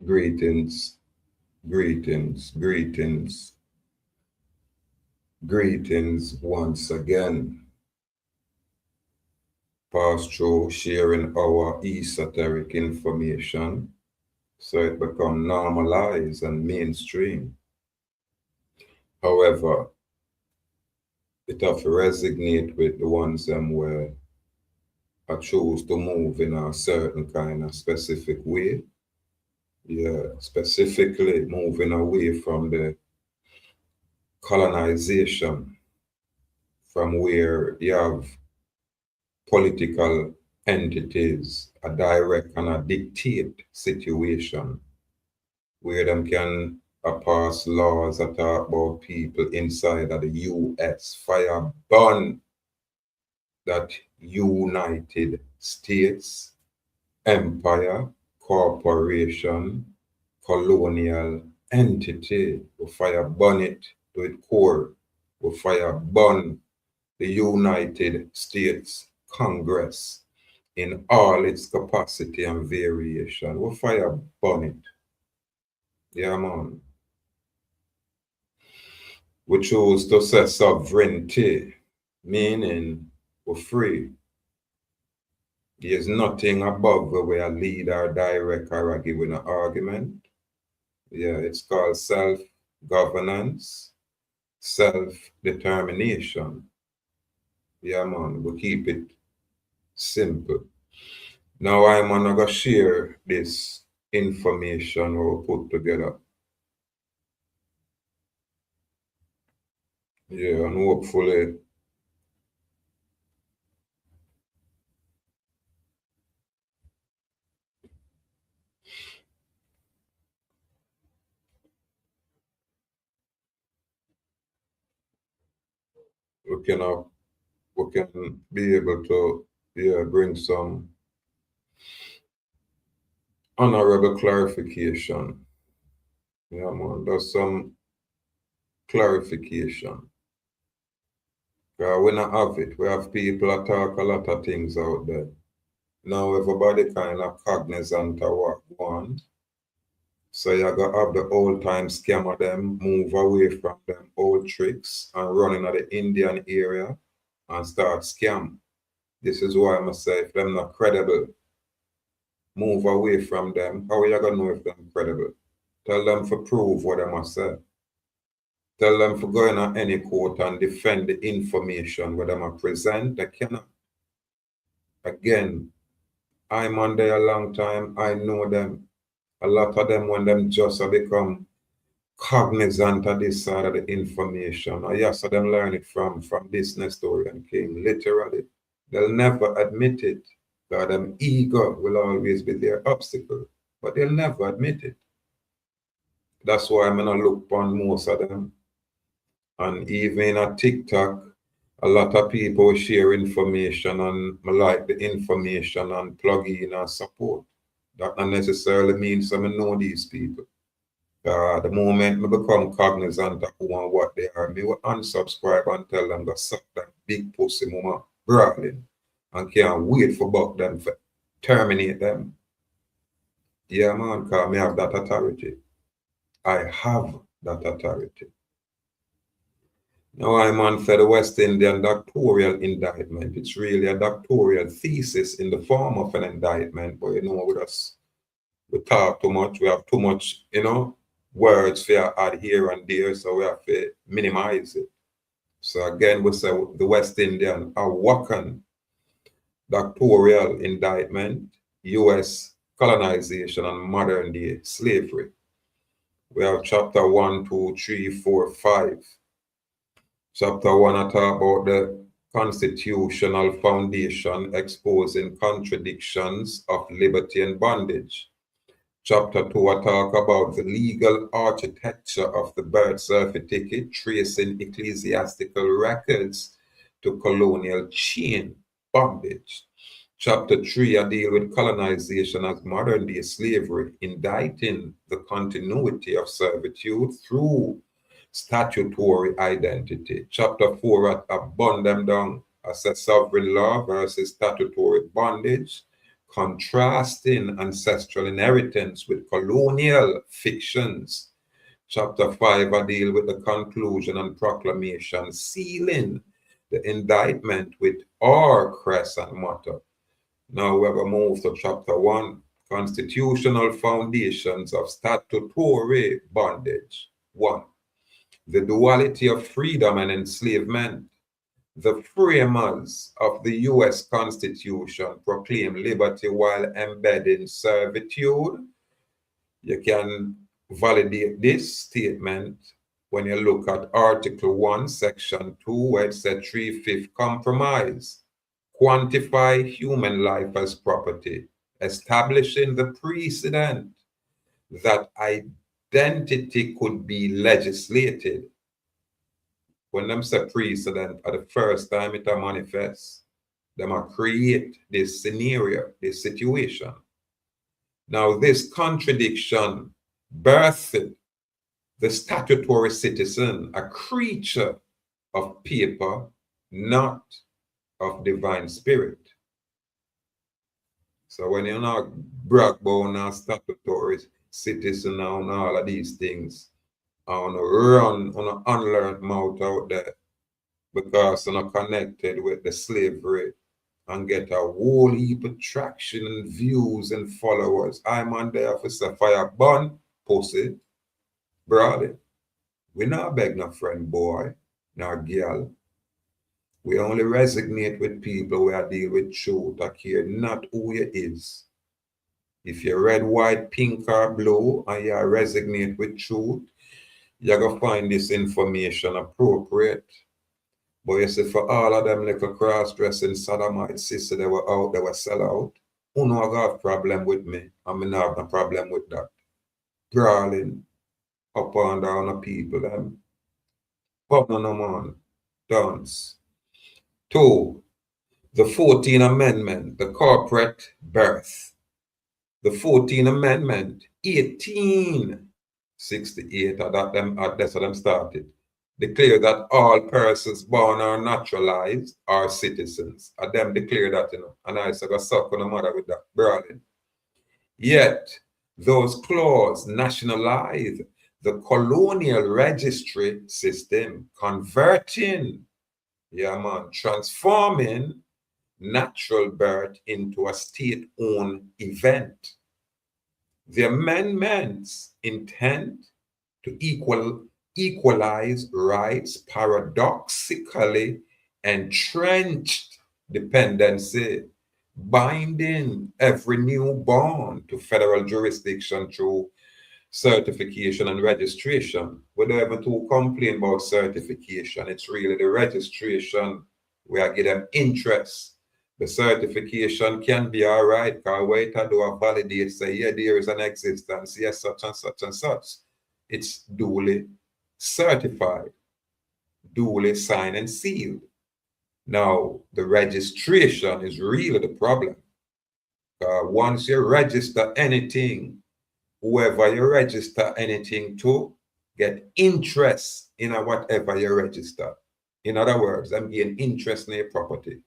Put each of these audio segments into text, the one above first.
Greetings, greetings, greetings, greetings once again. Pass through sharing our esoteric information so it become normalized and mainstream. However, it have to resonate with the ones where I choose to move in a certain kind of specific way. Yeah, specifically moving away from the colonization, from where you have political entities, a direct and a dictate situation where them can pass laws that talk about people inside of the US, fire burn that United States, empire, corporation, colonial entity, we fire burn it to its core, we fire burn the United States Congress in all its capacity and variation. We fire burn it. Yeah, man. We choose to say sovereignty, meaning we're free. There's nothing above where we are lead or direct or giving an argument. Yeah, it's called self-governance, self-determination. Yeah, man, we keep it simple. Now I'm gonna share this information we put together. Yeah, and hopefully we can be able to bring some honorable clarification. Yeah, man, there's some clarification. We not have it. We have people that talk a lot of things out there. Now everybody kind of cognizant of what want. So you gotta have the old time scammer them, move away from them old tricks and run into the Indian area and start scam. This is why I say if them not credible, move away from them. How are you gonna know if them credible? Tell them to prove what they must say. Tell them to go in at any court and defend the information where them present. They cannot. Again, I'm on there a long time. I know them. A lot of them when them just become cognizant of this side of the information. I yes, them learn it from this Nestorian king, literally. They'll never admit it. That them ego will always be their obstacle, but they'll never admit it. That's why I'm gonna look upon most of them. And even at TikTok, a lot of people share information and I like the information and plug in and support. That not necessarily means I know these people. The moment I become cognizant of who and what they are, me will unsubscribe and tell them to suck that big pussy mama brawling and can't wait for buck them for terminate them. Yeah, man, because me have that authority. I have that authority. Now I'm on for the West Indian doctoral indictment. It's really a doctoral thesis in the form of an indictment, but with us, we talk too much, we have too much, words for add here and there, so we have to minimize it. So again, we say the West Indian, a Wakan doctoral indictment, US colonization and modern day slavery. We have chapter 1, 2, 3, 4, 5. Chapter 1, I talk about the constitutional foundation exposing contradictions of liberty and bondage. Chapter 2, I talk about the legal architecture of the birth certificate, tracing ecclesiastical records to colonial chain bondage. Chapter 3, I deal with colonization as modern day slavery, indicting the continuity of servitude through statutory identity. Chapter 4, I bond them down. I said sovereign law versus statutory bondage, contrasting ancestral inheritance with colonial fictions. Chapter 5, I deal with the conclusion and proclamation, sealing the indictment with our crest and motto. Now we're going to move to chapter 1, constitutional foundations of statutory bondage. 1. The duality of freedom and enslavement. The framers of the U.S. Constitution proclaim liberty while embedding servitude. You can validate this statement when you look at Article 1, Section 2, where it said 3/5 compromise. Quantify human life as property, establishing the precedent that identity could be legislated. When them say precedent, at the first time it manifests, them create this scenario, this situation. Now, this contradiction birthed the statutory citizen, a creature of paper, not of divine spirit. So when you're not brag about statutory citizen and all of these things, I want to run on an unlearned mouth out there because you're not connected with the slavery and get a whole heap of traction and views and followers. I'm on there for fire bun, pussy, brother. We not beg no friend boy, nor girl. We only resonate with people where I deal with truth. I care not who you is. If you're red, white, pink, or blue, and you resonate with truth, you're going to find this information appropriate. But you see, for all of them little cross-dressing sodomite sisters that were out, that were sell out, who know I got a problem with me, and I not have no problem with that. Brawling up and down the people, them. But no man, dance. 2. The 14th Amendment, the corporate birth. The 14th Amendment, 1868, that's how them started. Declare that all persons born or naturalized are citizens. And them declare that, and I said, I suck on the mother with that, brawling. Yet, those clauses nationalize the colonial registry system, converting, transforming natural birth into a state-owned event. The amendments intend to equalize rights paradoxically entrenched dependency, binding every newborn to federal jurisdiction through certification and registration. We don't even to complain about certification. It's really the registration where I give them interest. The certification can be all right, because wait I do a validate, say, yeah, there is an existence, yes, such and such and such. It's duly certified, duly signed and sealed. Now, the registration is really the problem. Once you register anything, whoever you register anything to, get interest in whatever you register. In other words, them gain interest in your property.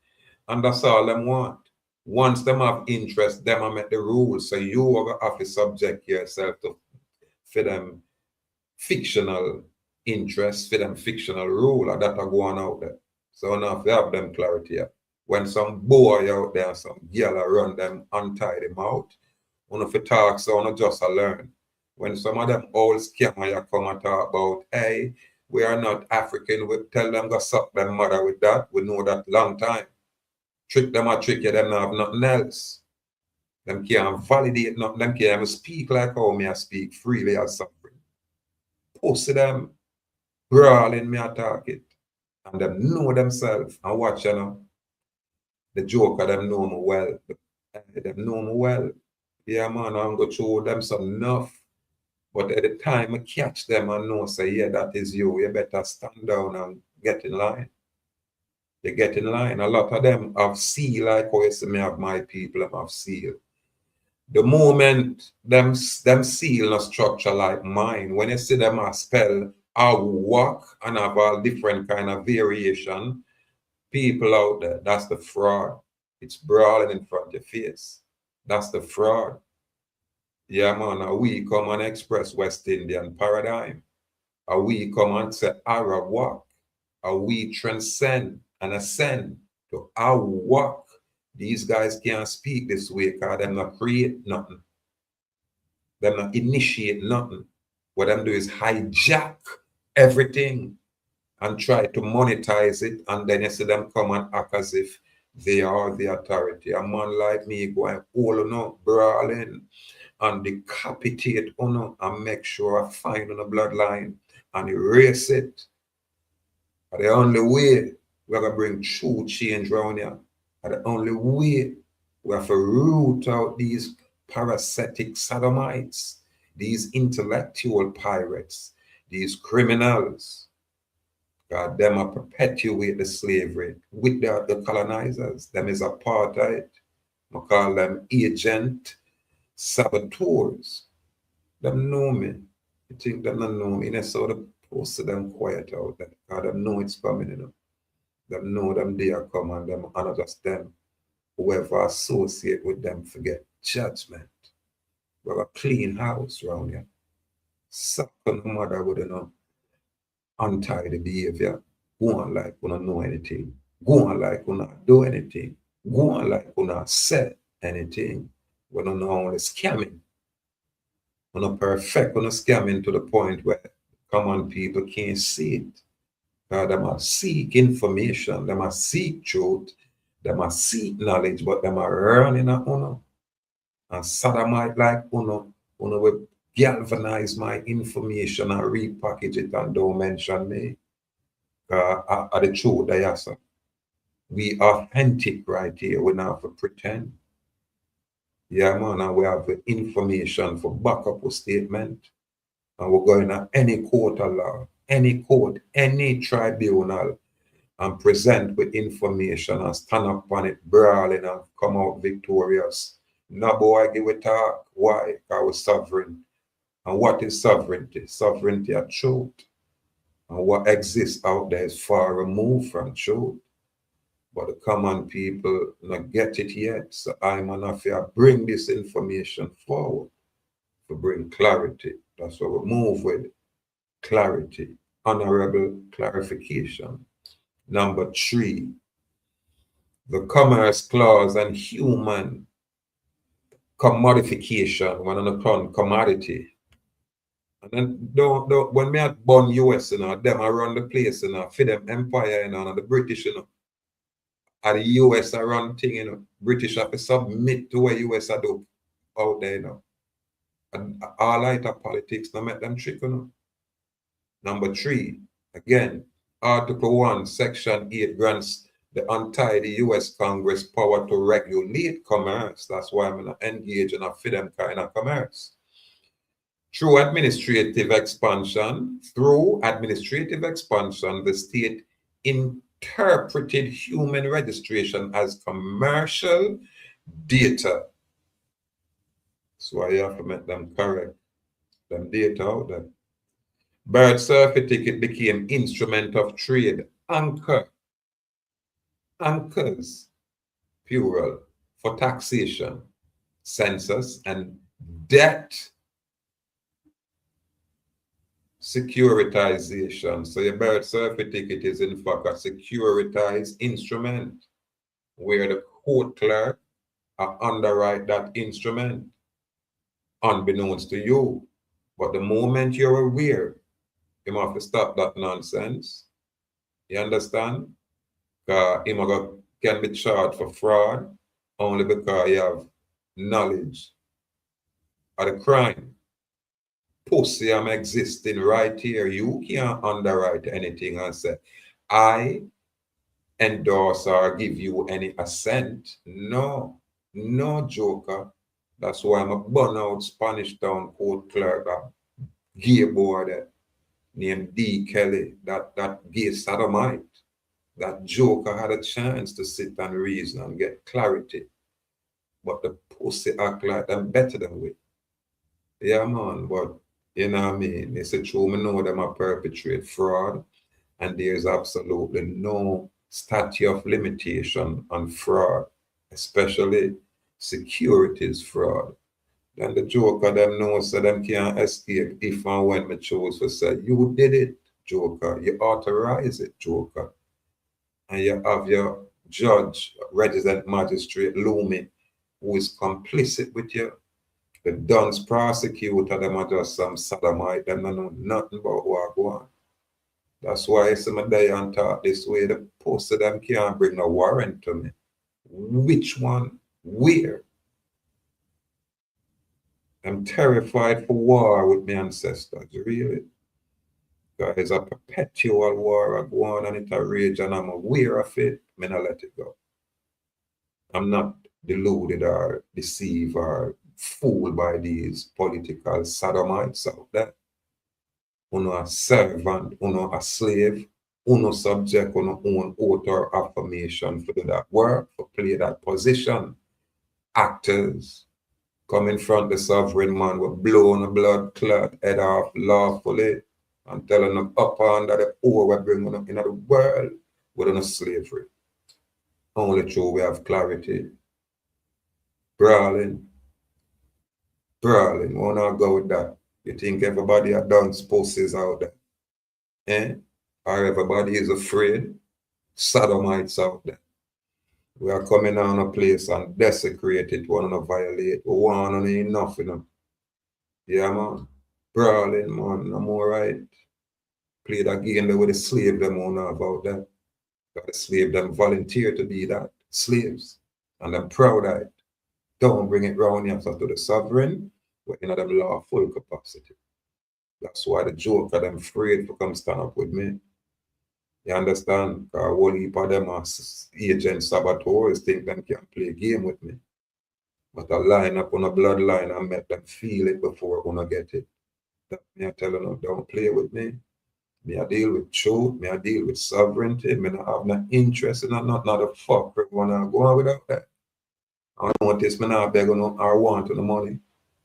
And that's all them want. Once them have interest, them make the rules. So you have to subject yourself to for them fictional interest, for them fictional rule, and that are going out there. So now if you have them clarity, when some boy out there, some girl run them, untie them out, if you talk, so just learn. When some of them old scammers come and talk about, hey, we are not African, we tell them go suck them mother with that. We know that long time. Trick them or trick you, them not have nothing else. Them can't validate nothing, them can't even speak like how me I speak freely as suffering. Post them, brawling me attack it. And them know themselves and watch, the joker, them know me well. Them know me well. Yeah, man, I'm going to show them some enough. But at the time I catch them and know, say, yeah, that is you. You better stand down and get in line. They get in line. A lot of them have seal, like how you see me have my people, them have seal. The moment them seal a structure like mine, when you see them a spell, a walk and have all different kind of variation, people out there, that's the fraud. It's brawling in front of your face. That's the fraud. Yeah, man, we come and express West Indian paradigm. We come and say Arab walk. We transcend and ascend to our walk. These guys can't speak this way because them not create nothing. Them not initiate nothing. What them do is hijack everything and try to monetize it, and then you see them come and act as if they are the authority. A man like me going all brawling and decapitate and make sure I find on the bloodline and erase it. The only way we're going to bring true change around here, the only way we have to root out these parasitic sodomites, these intellectual pirates, these criminals. God, them are perpetuate the slavery without the colonizers. Them is apartheid. I call them agent saboteurs. Them know me. You think them not know me? And so the post them quiet out there. God, them know it's coming, Them know them they are coming, them and not just them. Whoever associate with them forget judgment. We have a clean house around here. Suck on the mother with untidy behavior. Go on like we don't know anything. Go on like we not do anything. Go on like we not say anything. We don't know only scamming. We're not perfect. We're not scamming to the point where common people can't see it. They must seek information. They must seek truth. They must seek knowledge, but they must run in a uno. And sodomite like uno will galvanize my information and repackage it and don't mention me. The truth, yes, we authentic right here. We not have to pretend. Yeah, man, and we have the information for backup statement. And we're going to any court of law, any court, any tribunal, and present with information and stand up on it, brawling and come out victorious. No boy give a talk. Why? Because we're sovereign. And what is sovereignty? Sovereignty is truth. And what exists out there is far removed from truth. But the common people not get it yet. So I'm an affair bring this information forward to bring clarity. That's what we move with. Clarity. Honorable clarification. Number 3, the Commerce Clause and human commodification when on upon commodity. And then when me at born US, them around the place, for them empire, and the British, and the US around thing, British have to submit to what US do out there, And all light of politics, no make them trick, Number 3, again, Article 1, Section 8 grants the untidy US Congress power to regulate commerce. That's why I'm going to engage in a them kind of commerce. Through administrative expansion, the state interpreted human registration as commercial data. So I have to make them correct. Them data out there. Birth certificate became instrument of trade. Anchors, plural, for taxation, census, and debt securitization. So your birth certificate is in fact a securitized instrument where the court clerk underwrite that instrument unbeknownst to you. But the moment you're aware, you have to stop that nonsense. You understand? Him can be charged for fraud only because you have knowledge of the crime. Pussy, I'm existing right here. You can't underwrite anything and say, I endorse or give you any assent. No, joker. That's why I'm a burnout Spanish Town court clerk, a gay boy there, named D. Kelly, that gay sodomite. That joker had a chance to sit and reason and get clarity. But the pussy act like them better than we. Yeah, man, but you know what I mean? It's a true, we know them are perpetrate fraud, and there's absolutely no statute of limitation on fraud, especially securities fraud. Then the joker them know so them can't escape if and when me choose to say, you did it, joker. You authorize it, joker. And you have your judge, resident magistrate, Lumi, who is complicit with you. The Duns prosecutor, them are just some sodomite, them don't know nothing about what go on. That's why I say my day and talk this way. The post of them can't bring a warrant to me. Which one? Where? I'm terrified for war with my ancestors, really. There's a perpetual war I go on and it a rage and I'm aware of it, I'm not let it go. I'm not deluded or deceived or fooled by these political sodomites out there. Uno a servant, uno a slave, uno subject, uno own oath or affirmation for do that work, for play that position. Actors come in front of the sovereign man with blown a blood clot head off lawfully and telling them up under the poor we're bringing them into the world within a slavery. Only true we have clarity. Brawling. Wanna go with that? You think everybody had done spouses out there? Eh? Or everybody is afraid? Sodomites out there. We are coming on a place and desecrate it, want to violate. We want enough, you know. Yeah, man. Brawling, man. I'm all right. Play that game there with the slave them on about that. But the slave them volunteer to be that. Slaves. And I'm proud of it. Don't bring it round here to the sovereign, but in them lawful capacity. That's why the joker them afraid to come stand up with me. You understand? Because a whole heap of them are agent saboteurs think them can play a game with me. But I line up on a bloodline and make them feel it before I wanna get it. That me I tell them, don't play with me. Me I deal with truth, me I deal with sovereignty, me not have no interest in not a fuck we wanna go on without that. I don't this me not beg on no or want on the money.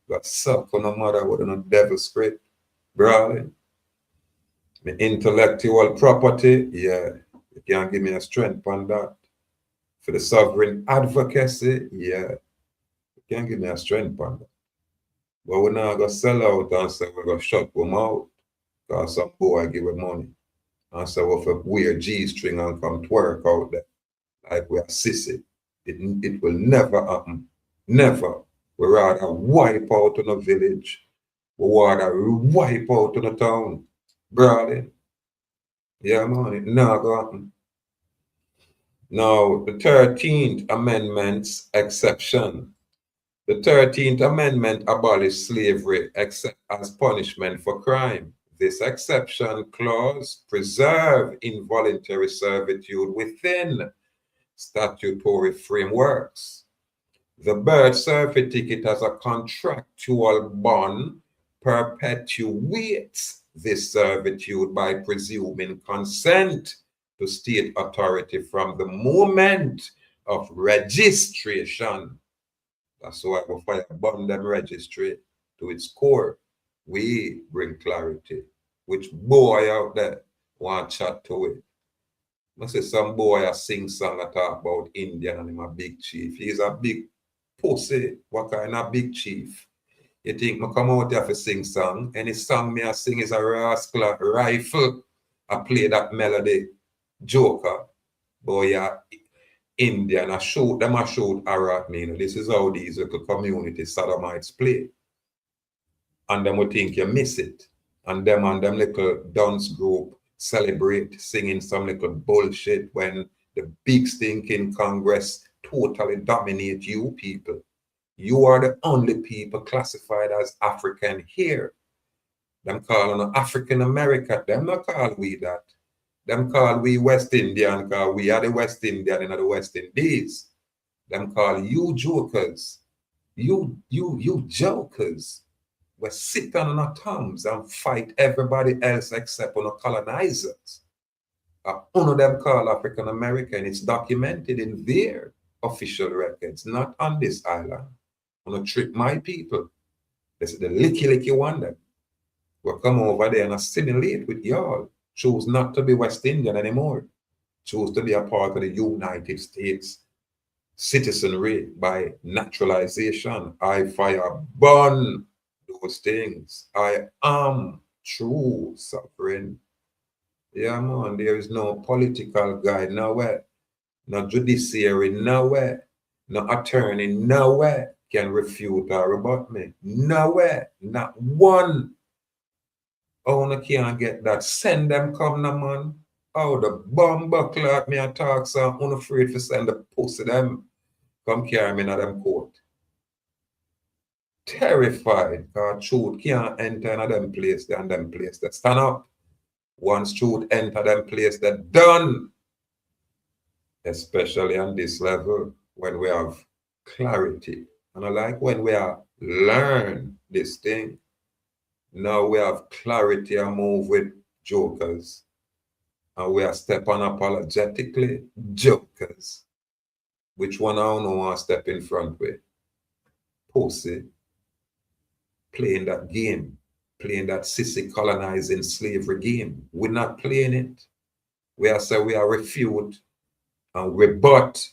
Got suck on the mother with a devil script. Brawling. My intellectual property, yeah, you can't give me a strength on that. For the sovereign advocacy, yeah, you can't give me a strength on that. But we're not going to sell out and say we're going to shut them out because some boy give them money. And say we're for wear G-string and come twerk out there like we're sissy. It will never happen. Never. We rather wipe out in the village. We rather wipe out in the town. Brawling. Yeah, man, it not going to happen. Now, the 13th Amendment's exception. The 13th Amendment abolished slavery except as punishment for crime. This exception clause preserved involuntary servitude within statutory frameworks. The birth certificate as a contractual bond perpetuates this servitude by presuming consent to state authority from the moment of registration. That's why we fire bond them registry to its core. We bring clarity. Which boy out there want chat to it? I say some boy a sing song I talk about Indian and him a big chief. He's a big pussy. What kind of big chief? You think me come out here to sing song? Any song me I sing is a rascal rifle. I play that melody. Joker. Boy, yeah. Indian, I shoot them, I shoot Arab, you know. This is how these little community sodomites play. And them will think you miss it. And them little dance group celebrate singing some little bullshit when the big stinking Congress totally dominate you people. You are the only people classified as African here. Them calling African American, them not call we that. Them call we West Indian because we are the West Indian in the West Indies. Them call you jokers. You jokers. We sit on our thumbs and fight everybody else except on the colonizers. One of them call African American. It's documented in their official records, not on this island. Want to trick my people. This is the licky one then. We'll come over there and assimilate with y'all. Choose not to be West Indian anymore. Choose to be a part of the United States citizenry by naturalization. I fire burn those things. I am true sovereign. Yeah, man, there is no political guide nowhere, no judiciary nowhere, no attorney nowhere can refute or rebut me. Nowhere, not one. Oh, no can't get that. Send them come now, man. Oh, the bomb clock me a talk, so I'm unafraid to send the pussy them. Come carry me in them court. Terrified, because truth can't enter in them place there and them place that stand up. Once truth enter them place that done. Especially on this level when we have clarity. And I like when we are learn this thing. Now we have clarity and move with jokers. And we are step unapologetically jokers. Which one I don't want to step in front with? Pussy. Playing that game. Playing that sissy colonizing slavery game. We're not playing it. We are saying we are refute and rebut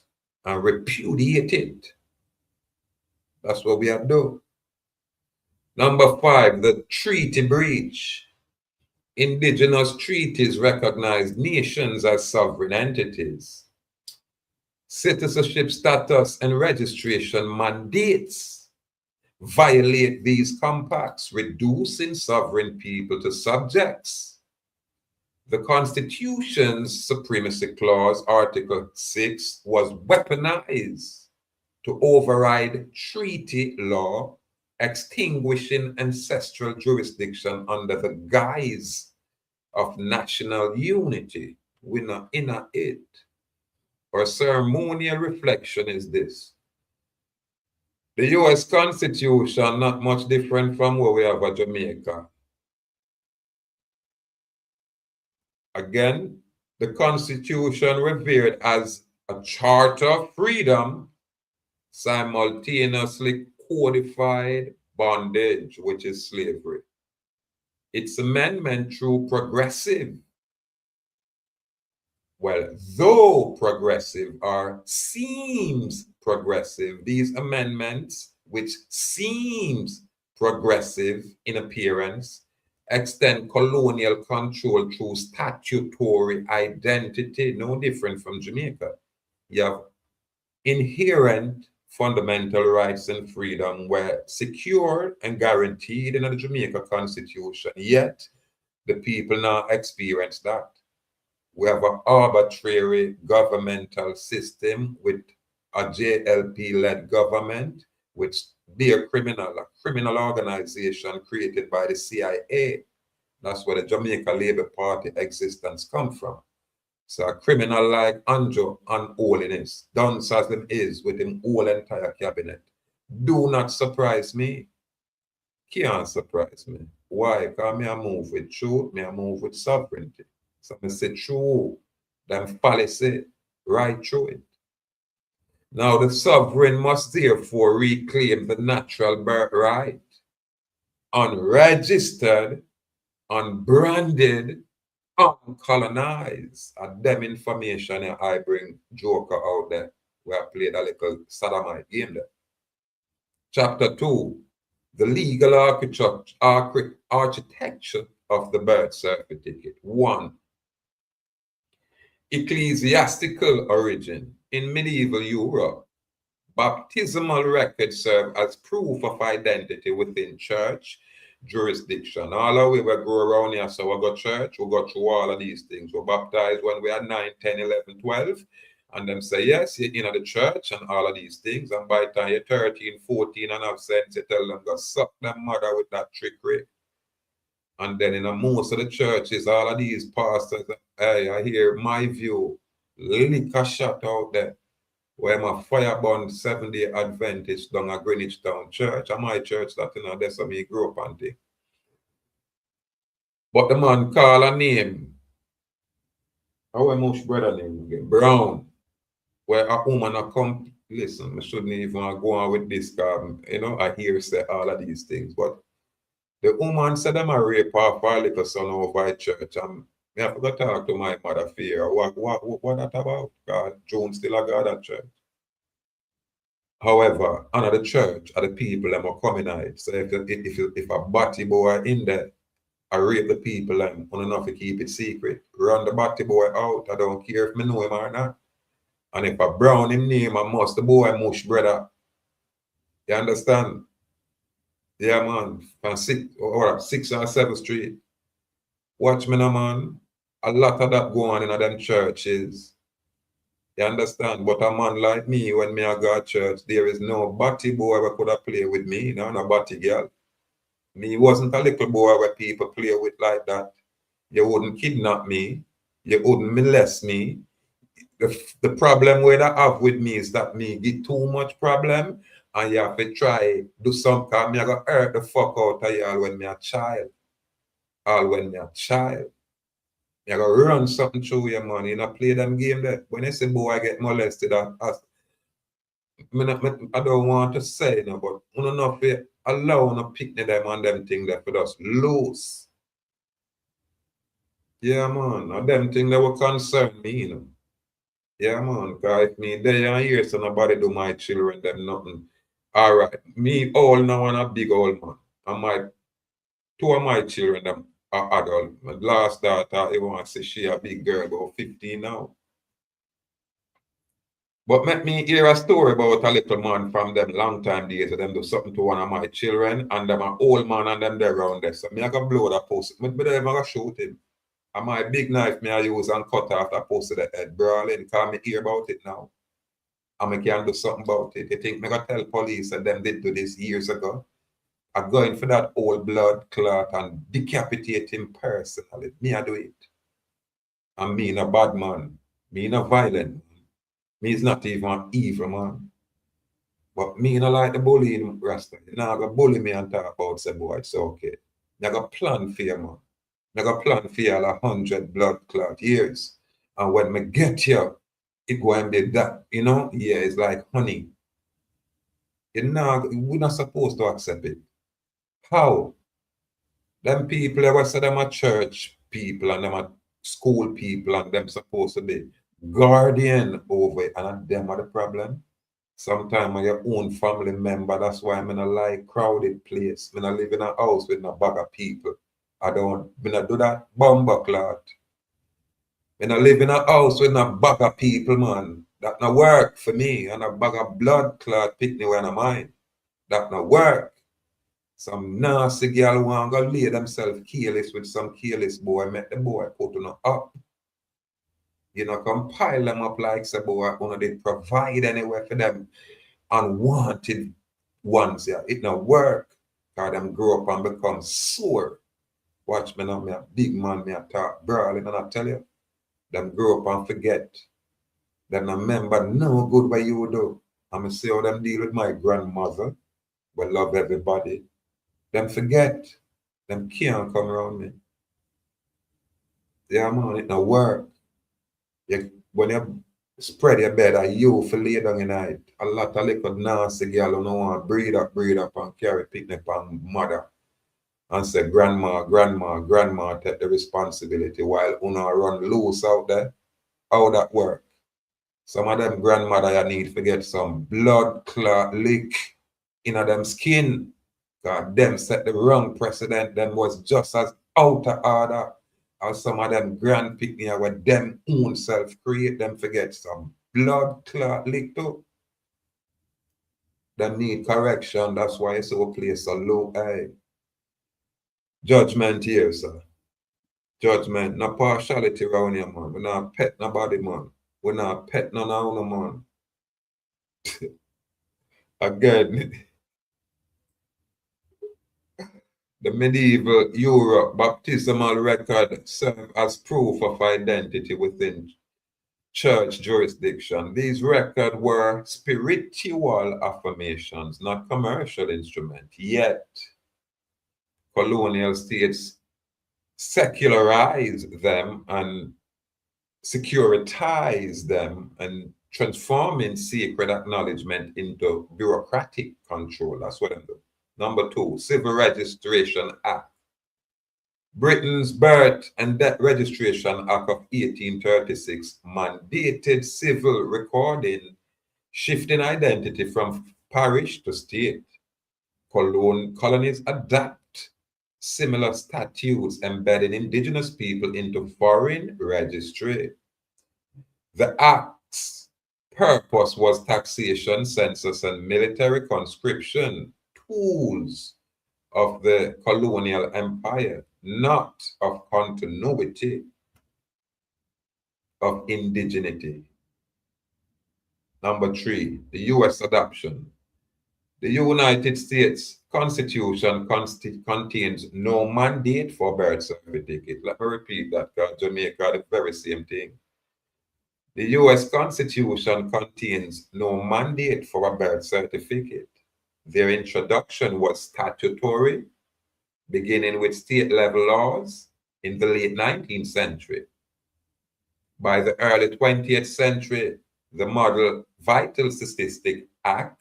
and repudiate it. That's what we have done. Number 5, the treaty breach. Indigenous treaties recognize nations as sovereign entities. Citizenship status and registration mandates violate these compacts, reducing sovereign people to subjects. The Constitution's Supremacy Clause, Article 6, was weaponized to override treaty law, extinguishing ancestral jurisdiction under the guise of national unity. We're not in it. Our ceremonial reflection is this. The US Constitution, not much different from what we have at Jamaica. Again, the Constitution revered as a charter of freedom, simultaneously codified bondage, which is slavery. Its amendment through progressive, well, though progressive or seems progressive, these amendments, which seems progressive in appearance, extend colonial control through statutory identity, no different from Jamaica. You have inherent fundamental rights and freedom were secured and guaranteed in the Jamaica Constitution, yet the people now experience that. We have an arbitrary governmental system with a JLP-led government, which be a criminal organization created by the CIA. That's where the Jamaica Labour Party existence come from. So a criminal like Anjo and holiness, done as them is with him whole entire cabinet. Do not surprise me. Can't surprise me. Why? Because me I move with truth, me I move with sovereignty. So I say true, them fallacy, right through it. Now the sovereign must therefore reclaim the natural birthright, unregistered, unbranded, uncolonized. And them information I bring Joker out there, where I played a little sodomite game there. Chapter 2, the legal architecture of the birth certificate. 1, ecclesiastical origin. In medieval Europe, baptismal records serve as proof of identity within church jurisdiction. All of we go around here, so we go church, we go through all of these things. We're baptized when we are 9, 10, 11, 12, and them say, yes, you're in the church and all of these things. And by the time you're 13, 14 and have sense, you tell them, go suck them mother with that trickery. And then in most of the churches, all of these pastors, hey, I hear my view, liquor shot out there, where my fire burn 7-day Adventist down at Greenwich Town Church. And my church that, that's how me grew up and thing. But the man call a name. How much brother name again? Brown. Where a woman a come, listen, I shouldn't even go on with this, I hear say all of these things. But the woman said them a rape off her little son over at church. And I have to talk to my mother for her. What that about? God, June still a God at church. However, under the church are the people that are coming out. So if a batty boy in there, I rape the people and enough to keep it secret. Run the batty boy out. I don't care if me know him or not. And if I brown him name, I must the boy mush brother. You understand? Yeah, man. From 6th or 7th Street. Watch me now, man. A lot of that go on in them churches. You understand? But a man like me, when me I go to church, there is no batty boy that could have play with me, no batty girl. Me wasn't a little boy where people play with like that. You wouldn't kidnap me. You wouldn't molest me. The problem where I have with me is that me get too much problem and you have to try do something because me I go hurt the fuck out of y'all when me a child. All when me a child. You gotta run something through your money, you know, play them game there. When you say boy I get molested, I don't want to say, you know, but you don't know if you allow no picnic them and them things that for just loose. Yeah, man. And them things that will concern me, you know. Yeah, man. Because if me there and here, so nobody do my children them nothing. All right. Me old now and a big old man. And my two of my children them are adult. My last daughter, I want to say she a big girl, about 15 now. But let me hear a story about a little man from them long time days of them do something to one of my children and them an old man and them there around there. So me I go blow that post. Me them I go shoot him. And my big knife me I use and cut off that post of the head brawling because me hear about it now. And me can do something about it. You think me gonna tell police and them did do this years ago? I'm going for that old blood clot and decapitate him personally. Me I do it. And me a bad man. Me a violent. Me is not even an evil man. But me not like the bullying Rasta. You not gonna bully me and talk about say boy, it's okay. You got plan for you, man. You got plan for you all 100 blood clot years. And when me get here, it go and be that, you know, yeah, it's like honey. We're not supposed to accept it. How? Them people ever say them are church people and them are school people and them supposed to be guardian over it and them are the problem. Sometimes when your own family member, that's why I'm in a like crowded place. When I live in a house with a bag of people. When I do that bomber clot. When I live in a house with a bag of people, man, that not work for me. And a bag of blood clot pick me when I'm mine. That not work. Some nasty girl want to lay themselves careless with some careless boy, make the boy put on up. You know, compile them up like say boy, they provide anywhere for them unwanted ones. Yeah, it not work. Cause them grow up and become sore. Watch me now, me a big man, me a talk brawling, and I tell you, them grow up and forget. Them not remember no good what you do. I'm see how them deal with my grandmother, but love everybody. Them forget. Them can't come around me. Yeah, man, it not work. When you spread your bed, you for lay down in it. A lot of little nasty girl who don't want to breed up and carry picnic and mother. And say, grandma, take the responsibility while una run loose out there. How that work? Some of them grandmother you need to get some blood clot leak in them skin. God, them set the wrong precedent. Them was just as out of order as some of them grand picnic where them own self create them forget some blood clot leak too. Them need correction. That's why it's so place a low eye. Judgment here, sir. Judgment, no partiality around here, man. We're not pet nobody, man. We're not pet none of man. Again, the medieval Europe baptismal record served as proof of identity within church jurisdiction. These records were spiritual affirmations, not commercial instruments. Yet, colonial states secularize them and securitize them and transforming sacred acknowledgement into bureaucratic control. That's what I'm doing. Number 2, Civil Registration Act. Britain's Birth and Death Registration Act of 1836 mandated civil recording shifting identity from parish to state. Colonies adapt similar statutes embedding indigenous people into foreign registry. The Act's purpose was taxation, census, and military conscription, tools of the colonial empire, not of continuity of indigeneity. Number 3, the U.S. adoption. The United States Constitution contains no mandate for birth certificate. Let me repeat that, because Jamaica the very same thing. The U.S. Constitution contains no mandate for a birth certificate. Their introduction was statutory, beginning with state-level laws in the late 19th century. By the early 20th century, the Model Vital Statistic Act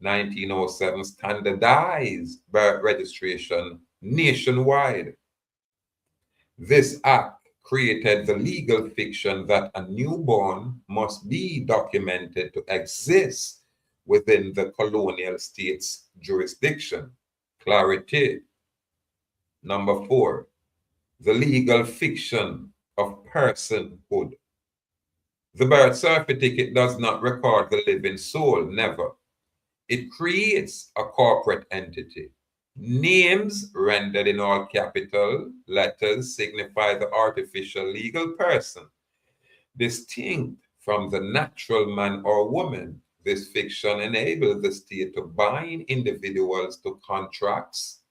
1907 standardized birth registration nationwide. This act created the legal fiction that a newborn must be documented to exist within the colonial state's jurisdiction. Clarity. Number 4, the legal fiction of personhood. The birth certificate does not record the living soul, never. It creates a corporate entity. Names rendered in all capital letters signify the artificial legal person, distinct from the natural man or woman. This fiction enables the state to bind individuals to contracts,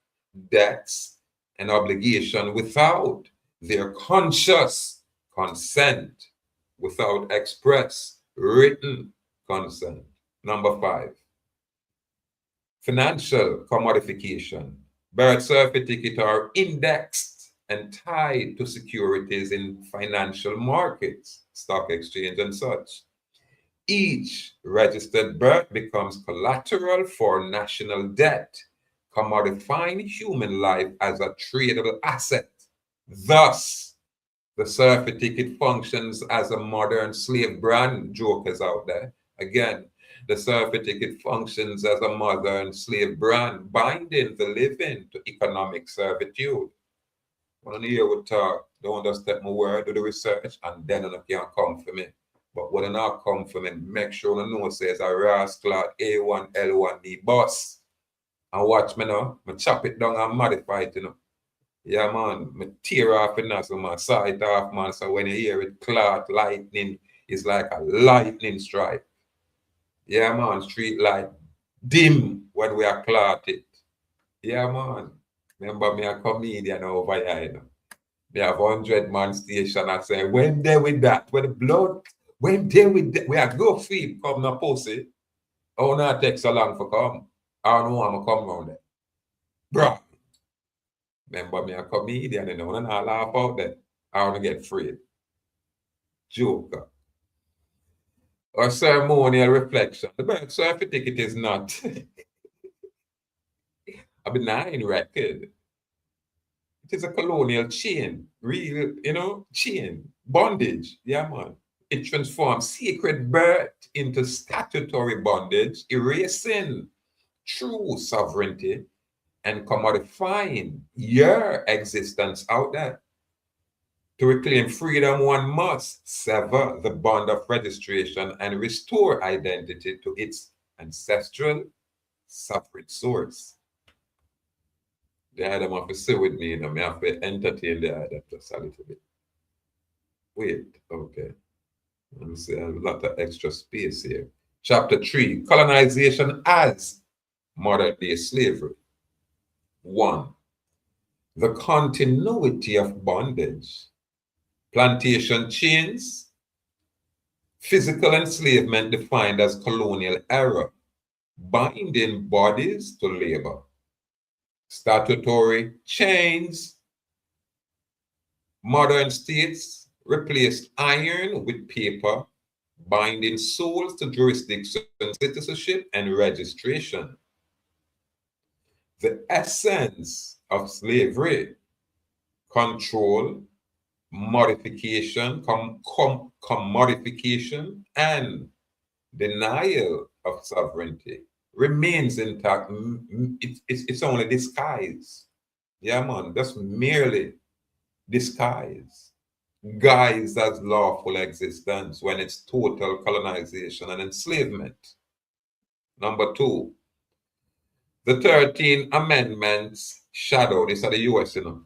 debts, and obligation without their conscious consent, without express written consent. Number 5, financial commodification. Birth certificates are indexed and tied to securities in financial markets, stock exchange, and such. Each registered birth becomes collateral for national debt, commodifying human life as a tradable asset. Thus, the certificate functions as a modern slave brand. Jokers out there. Again, the certificate functions as a modern slave brand, binding the living to economic servitude. When you hear we talk, don't just take my word, do the research, and then you can come for me. But when you not come for me, make sure you know says a rascal A1L1D boss. And watch me now, I chop it down and modify it, you know. Yeah, man, I tear off it now, so man, saw it off, man. So when you hear it clot, lightning, it's like a lightning strike. Yeah, man, street light dim when we are clot it. Yeah, man. Remember me a comedian over here, you know. Me have 100-man station. I say, when they with that, with the blood, when they with that, we are go free, come no pussy. Oh, not take so long for come. I don't know I'm come round there. Bro. Remember me a comedian, you know, and I laugh out there. I want to get free. Joker. Or ceremonial reflection. The birth certificate is not a benign record. It is a colonial chain, real, you know, chain, bondage. Yeah, man. It transforms sacred birth into statutory bondage, erasing true sovereignty and commodifying your existence out there. To reclaim freedom, one must sever the bond of registration and restore identity to its ancestral sovereign source. The Adam have to sit with me, you know, I have to entertain the Adam just a little bit. Wait, okay. Let me see, a lot of extra space here. Chapter 3, colonization as modern-day slavery. 1. The continuity of bondage. Plantation chains, physical enslavement defined as colonial era, binding bodies to labor. Statutory chains, modern states replaced iron with paper, binding souls to jurisdiction, citizenship, and registration. The essence of slavery: control, modification, commodification, and denial of sovereignty remains intact. It's only disguise. Yeah, man, that's merely disguise. Guise as lawful existence when it's total colonization and enslavement. Number two, the 13 amendments shadow. This are the US, you know.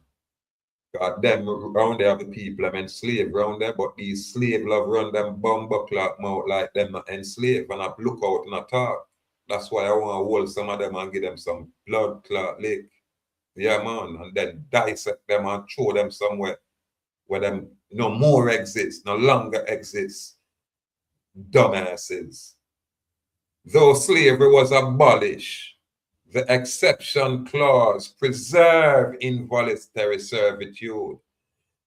God, them around there, the people them enslaved around there, but these slave love run them bumper clock mouth like them not enslaved and I look out and I talk. That's why I want to hold some of them and give them some blood clot lick. Yeah, man, and then dissect them and throw them somewhere where them no more exists, no longer exists. Dumbasses. Though slavery was abolished, the exception clause preserved involuntary servitude.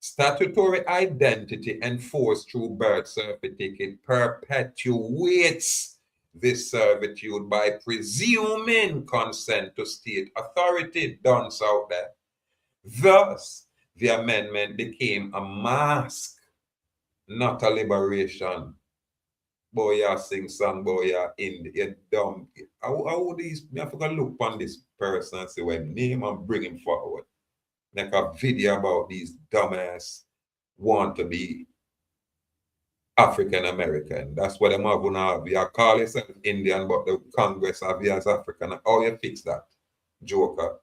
Statutory identity enforced through birth certificate perpetuates this servitude by presuming consent to state authority done out there. Thus, the amendment became a mask, not a liberation. Boy, you sing song, boy, you're dumb. How these, I forgot to look on this person and say, well, name and bring him forward. Make a video about these dumbass want to be African American. That's what them have gonna You call yourself Indian, but the Congress have you as African. How you fix that, Joker?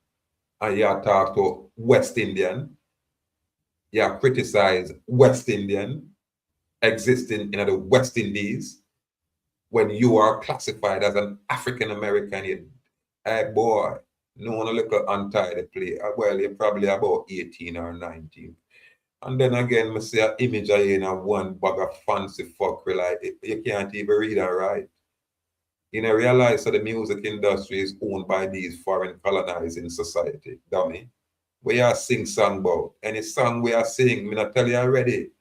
And you talk to West Indian. You criticize West Indian existing in the West Indies when you are classified as an African American. Hey boy, no one look untidy play. Well, you're probably about 18 or 19. And then again, I see an image of you in a one bag of fancy fuckery, like you can't even read and write. You know, realize that the music industry is owned by these foreign colonizing society, dummy. We are sing song about. Any song we are sing, I tell you already,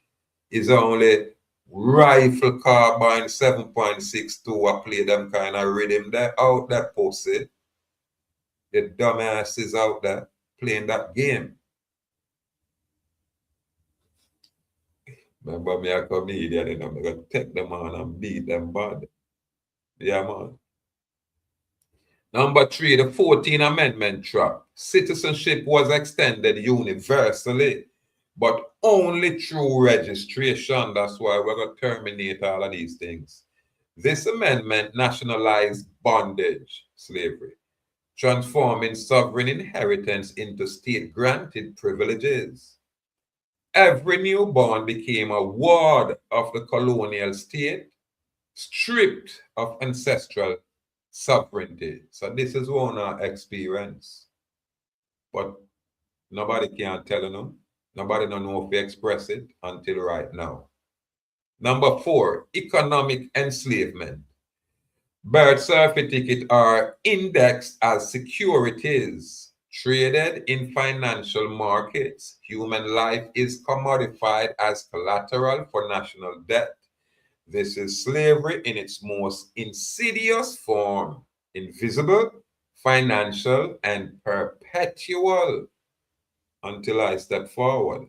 is only rifle carbine 7.62. I play them kind of rhythm. They're out there, pussy. The dumbasses out there playing that game. Remember me a comedian, you know, I'm going to take them on and beat them bad. Yeah, man. Number three, the 14th Amendment trap. Citizenship was extended universally, but only through registration. That's why we're going to terminate all of these things. This amendment nationalized bondage, slavery, transforming sovereign inheritance into state-granted privileges. Every newborn became a ward of the colonial state, stripped of ancestral sovereignty. So this is one experience. But nobody can tell them. Nobody don't know if they express it until right now. Number four, economic enslavement. Birth certificates are indexed as securities traded in financial markets. Human life is commodified as collateral for national debt. This is slavery in its most insidious form, invisible, financial, and perpetual, until I step forward.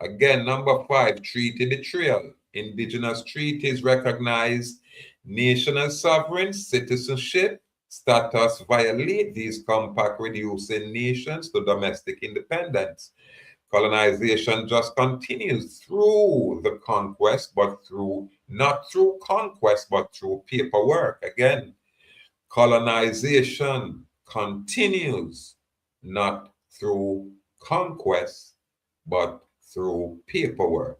Again, number five, treaty betrayal. Indigenous treaties recognize national sovereign citizenship status, violate these compacts, reducing nations to domestic independence. Colonization just continues through the conquest, but not through conquest, but through paperwork. Again, colonization continues not through conquest, but through paperwork.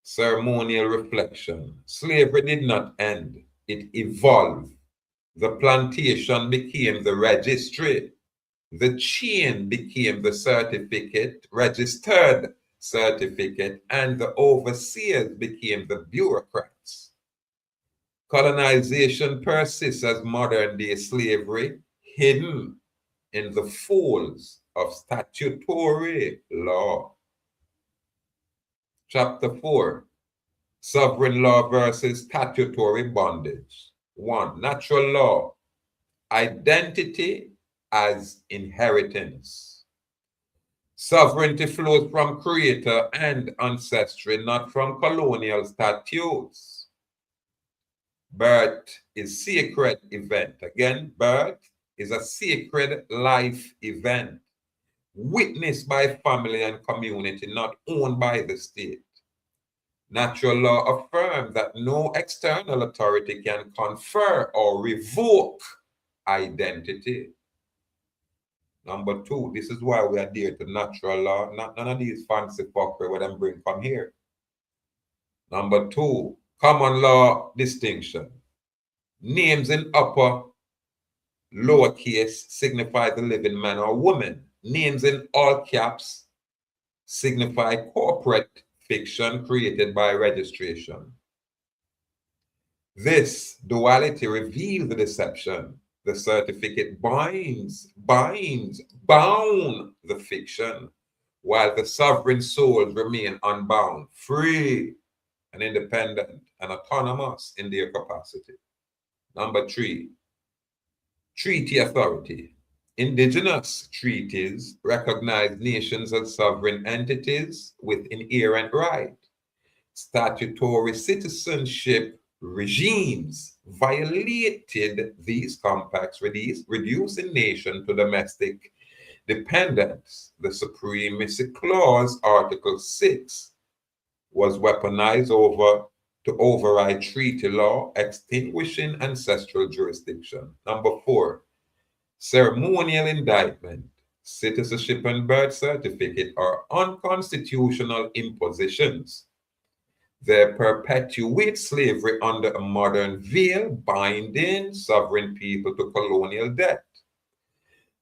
Ceremonial reflection. Slavery did not end, it evolved. The plantation became the registry. The chain became the certificate, registered certificate, and the overseers became the bureaucrats. Colonization persists as modern-day slavery, hidden in the folds of statutory law. Chapter 4, Sovereign Law versus Statutory Bondage. 1. Natural law, identity as inheritance. Sovereignty flows from creator and ancestry, not from colonial statutes. Birth is sacred event. Again, birth is a sacred life event, witnessed by family and community, not owned by the state. Natural law affirms that no external authority can confer or revoke identity. Number two, this is why we adhere to natural law, not none of these fancy fuckery where them bring from here. Number two, common law distinction. Names in upper lowercase signify the living man or woman. Names in all caps signify corporate fiction created by registration. This duality reveals the deception. The certificate bound the fiction, while the sovereign souls remain unbound, free and independent and autonomous in their capacity. Number three, treaty authority. Indigenous treaties recognize nations as sovereign entities with inherent right. Statutory citizenship regimes violated these compacts, reducing nation to domestic dependence. The Supremacy Clause, Article 6, was weaponized to override treaty law, extinguishing ancestral jurisdiction. Number four, ceremonial indictment. Citizenship and birth certificate are unconstitutional impositions. They perpetuate slavery under a modern veil, binding sovereign people to colonial debt.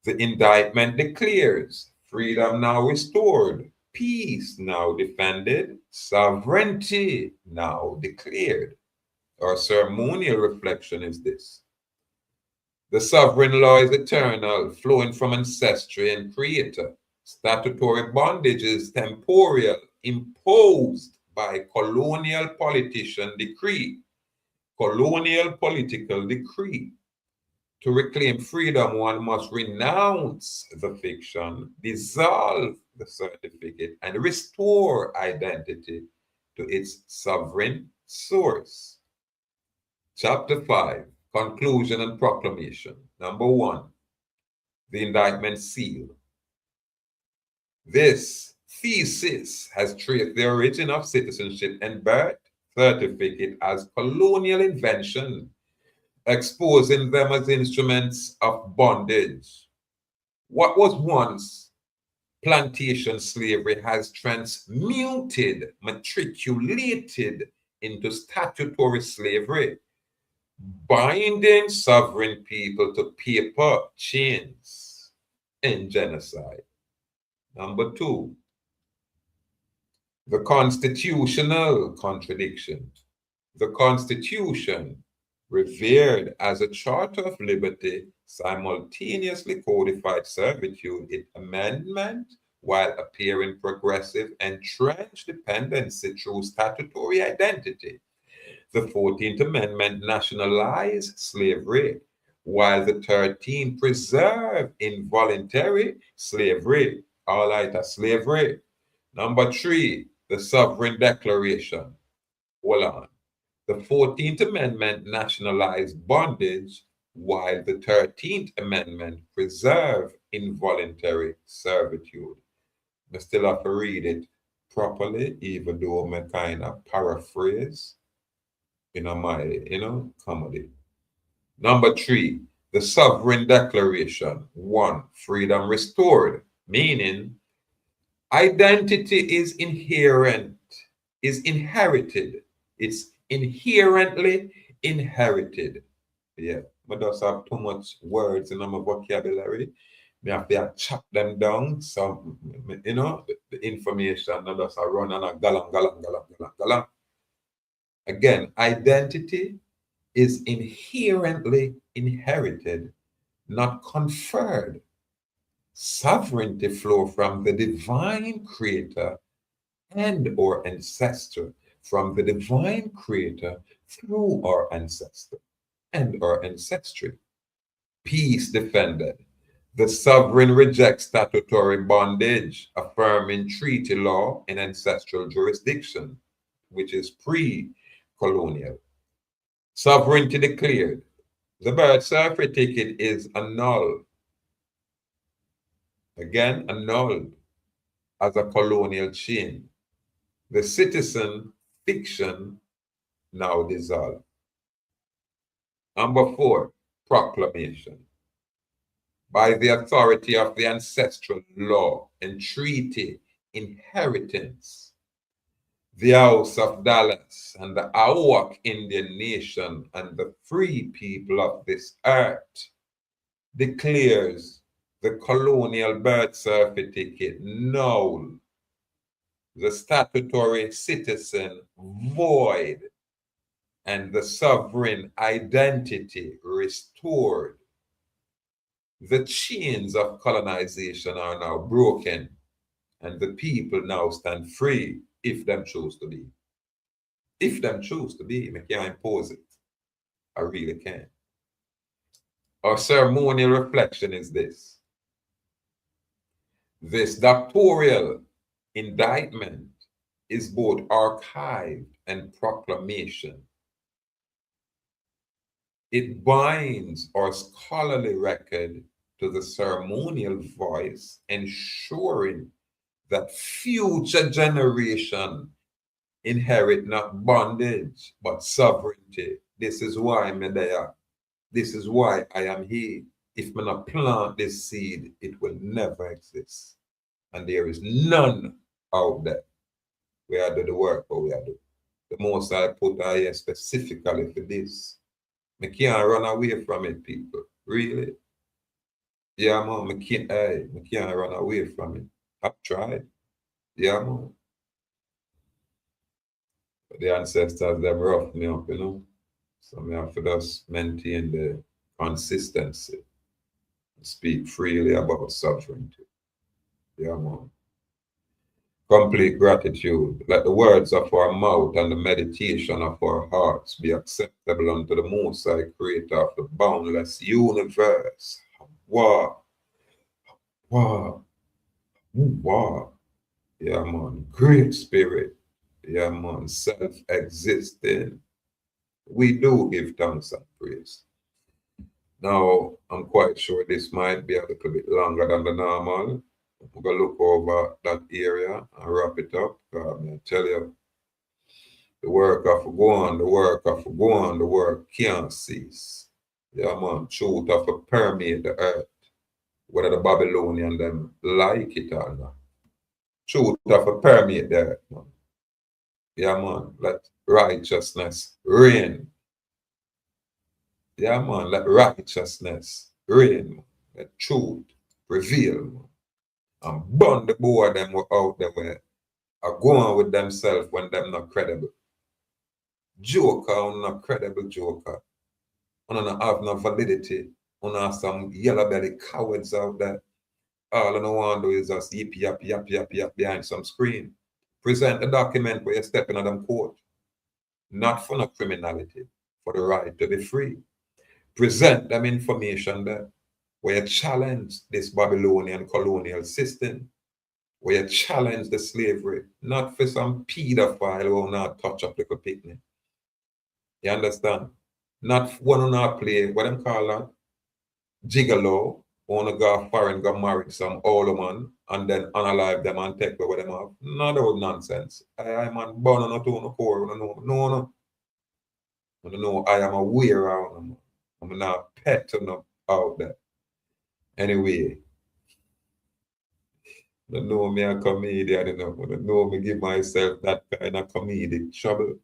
The indictment declares freedom now restored, peace now defended, sovereignty now declared. Our ceremonial reflection is this: the sovereign law is eternal, flowing from ancestry and creator. Statutory bondage is temporal, imposed by colonial politician decree, colonial political decree. To reclaim freedom, one must renounce the fiction, dissolve the certificate, and restore identity to its sovereign source. Chapter 5, Conclusion and Proclamation. Number one, the indictment seal. This thesis has traced the origin of citizenship and birth certificate as colonial invention, exposing them as instruments of bondage. What was once plantation slavery has transmuted, matriculated into statutory slavery, binding sovereign people to paper chains and genocide. Number two, the constitutional contradiction. The Constitution, revered as a charter of liberty, simultaneously codified servitude in amendment while appearing progressive, entrenched dependency through statutory identity. The 14th Amendment nationalized slavery, while the 13th preserved involuntary slavery. All right, slavery. Number three, the Sovereign Declaration. Hold on. The 14th Amendment nationalized bondage, while the 13th Amendment preserved involuntary servitude. I still have to read it properly, even though I kind of paraphrase in my, comedy. Number three, the Sovereign Declaration. One, freedom restored, meaning identity is inherent, is inherited. It's inherently inherited. Yeah, but does have too much words in my vocabulary. Me have to chop them down. Some, the information that does run on a galang. Again, identity is inherently inherited, not conferred. Sovereignty flow from the divine creator and or ancestor, from the divine creator through our ancestor and our ancestry. Peace defended. The sovereign rejects statutory bondage, affirming treaty law in ancestral jurisdiction, which is pre-colonial. Sovereignty declared. The birth certificate is annulled. Again, annulled as a colonial chain. The citizen fiction now dissolved. Number 4, proclamation. By the authority of the ancestral law and treaty inheritance, the House of Dallas and the Awak Indian Nation and the free people of this earth declares the colonial birth certificate null, the statutory citizen void, and the sovereign identity restored. The chains of colonization are now broken, and the people now stand free if them choose to be. If them choose to be, I can't impose it. I really can't. Our ceremonial reflection is this. This doctoral indictment is both archive and proclamation. It binds our scholarly record to the ceremonial voice, ensuring that future generation inherit not bondage but sovereignty. This is why I'm there. This is why I am here. If I not plant this seed, it will never exist. And there is none out there where I do the work or where I do. The most I put I here specifically for this. I can't run away from it, people. Really. Yeah, man, I can't run away from it. I've tried. Yeah, man. But the ancestors, them rough me up, you know. So I have to just maintain the consistency. Speak freely about sovereignty. Yeah, man. Complete gratitude. Let the words of our mouth and the meditation of our hearts be acceptable unto the Most High Creator of the boundless universe. Wow. Wow. Wow. Yeah, man. Great Spirit. Yeah, man. Self-existing. We do give thanks and praise. Now, I'm quite sure this might be a little bit longer than the normal. We're going to look over that area and wrap it up. I tell you, the work of go on, the work of go on, the work can't cease. Yeah, man, truth of permeate the earth, whether the Babylonian them like it or not. Truth of permeate the earth, man. Yeah, man, let righteousness reign. Yeah, man, let righteousness reign, man. Let truth prevail, man. And burn the board them out there where are going with themselves when them not credible. Joker, on not credible joker. On not have no validity. On have some yellow belly cowards out there. All I know want to do is just yap behind some screen. Present a document where you're stepping on them court. Not for no criminality, for the right to be free. Present them information there where you challenge this Babylonian colonial system, where you challenge the slavery, not for some pedophile who will not touch up like a picnic. You understand? Not one on our play, what them call that? Gigolo, wanna go foreign, go marry some old man, and then unalive them and take away what them have. Not that nonsense. I man born on a tone core, no. I am aware of them. I'm not pet enough out there. Anyway, don't know me a comedian, you know. Don't know me give myself that kind of comedic trouble.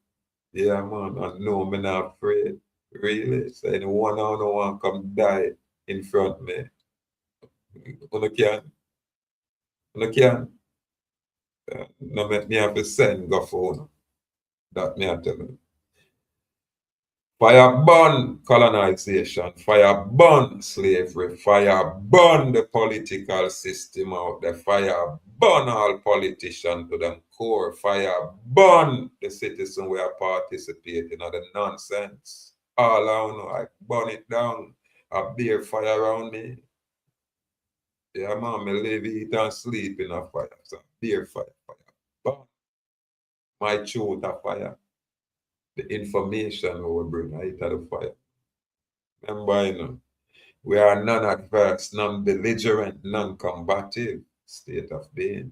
Yeah, man. I know me not afraid. Really. So anyone I don't want come die in front of me. You can. You can. No make me have to send go phone. That me I tell you. Fire burn colonization, fire burn slavery, fire burn the political system out there, fire burn all politicians to them core, fire burn the citizen we are participating in the nonsense. All I know, I burn it down. I bear fire around me. Yeah, man, me live, eat, and sleep in a fire. So bear fire. Burn. My truth a fire. the information we bring out of the fire. Remember, you know, we are non-adverse, non-belligerent, non-combative state of being.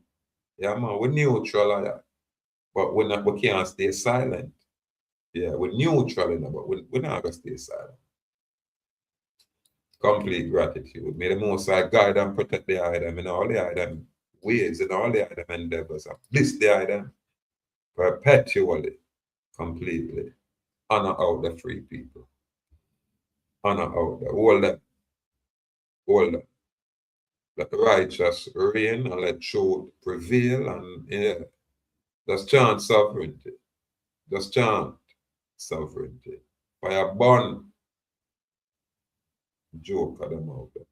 Yeah, man, we're neutral, yeah. But we can't stay silent. Yeah, we're neutral, you know, but we're not going to stay silent. Complete gratitude. May the Most High guide and protect the item in all the item ways, in all the item endeavors, and bless the item perpetually, completely. Honor out the free people. Honor out the hold them. Hold them. Let the righteous reign and let truth prevail, and yeah, just chant sovereignty. Just chant sovereignty. Fire burn. Joke at them out there.